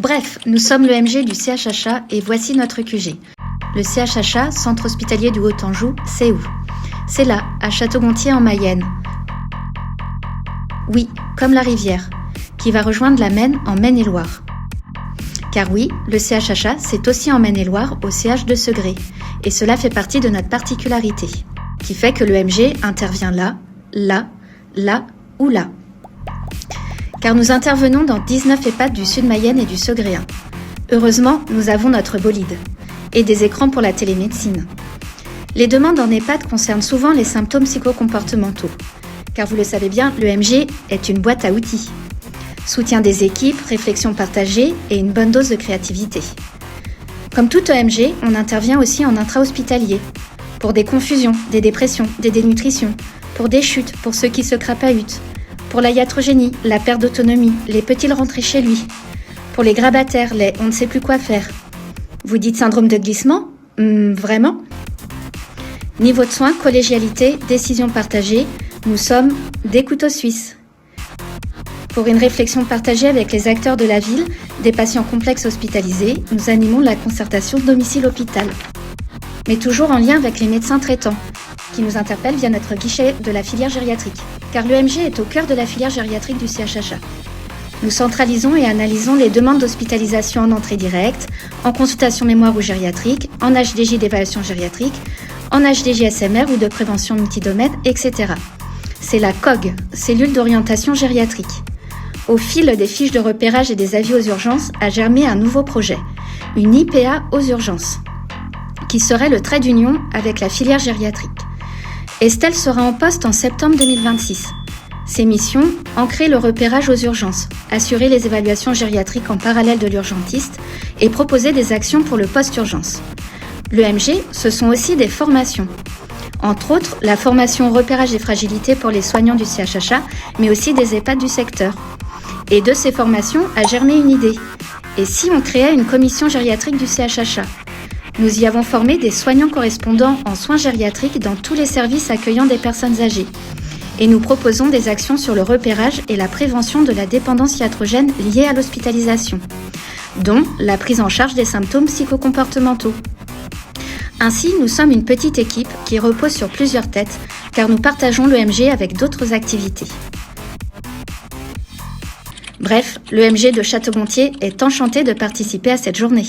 Bref, nous sommes le MG du CHHA et voici notre QG. Le CHHA, Centre Hospitalier du Haut-Anjou, c'est où? C'est là, à Château-Gontier en Mayenne. Oui, comme la rivière, qui va rejoindre la Maine en Maine-et-Loire. Car oui, le CHHA, c'est aussi en Maine-et-Loire, au CH de Segré. Et cela fait partie de notre particularité, qui fait que le MG intervient là, là, là ou là. Car nous intervenons dans 19 EHPAD du Sud Mayenne et du Segréen. Heureusement, nous avons notre bolide et des écrans pour la télémédecine. Les demandes en EHPAD concernent souvent les symptômes psychocomportementaux. Car vous le savez bien, le MG est une boîte à outils. Soutien des équipes, réflexion partagée et une bonne dose de créativité. Comme tout EMG, on intervient aussi en intra-hospitalier. Pour des confusions, des dépressions, des dénutritions, pour des chutes, pour ceux qui se crapahutent, pour la iatrogénie, la perte d'autonomie, les peut-il rentrer chez lui, pour les grabataires, les on ne sait plus quoi faire. Vous dites syndrome de glissement ? Vraiment ? Niveau de soins, collégialité, décision partagée, nous sommes des couteaux suisses. Pour une réflexion partagée avec les acteurs de la ville, des patients complexes hospitalisés, nous animons la concertation domicile-hôpital. Mais toujours en lien avec les médecins traitants, qui nous interpellent via notre guichet de la filière gériatrique. Car l'EMG est au cœur de la filière gériatrique du CHHA. Nous centralisons et analysons les demandes d'hospitalisation en entrée directe, en consultation mémoire ou gériatrique, en HDJ d'évaluation gériatrique, en HDJ SMR ou de prévention multidomaine, etc. C'est la COG, cellule d'orientation gériatrique. Au fil des fiches de repérage et des avis aux urgences a germé un nouveau projet, une IPA aux urgences, qui serait le trait d'union avec la filière gériatrique. Estelle sera en poste en septembre 2026. Ses missions, ancrer le repérage aux urgences, assurer les évaluations gériatriques en parallèle de l'urgentiste et proposer des actions pour le post-urgence. L'EMG, ce sont aussi des formations. Entre autres, la formation repérage des fragilités pour les soignants du CHHA, mais aussi des EHPAD du secteur. Et de ces formations a germé une idée. Et si on créait une commission gériatrique du CHHA ? Nous y avons formé des soignants correspondants en soins gériatriques dans tous les services accueillant des personnes âgées. Et nous proposons des actions sur le repérage et la prévention de la dépendance iatrogène liée à l'hospitalisation, dont la prise en charge des symptômes psychocomportementaux. Ainsi, nous sommes une petite équipe qui repose sur plusieurs têtes, car nous partageons l'EMG avec d'autres activités. Bref, l'EMG de Château-Gontier est enchanté de participer à cette journée.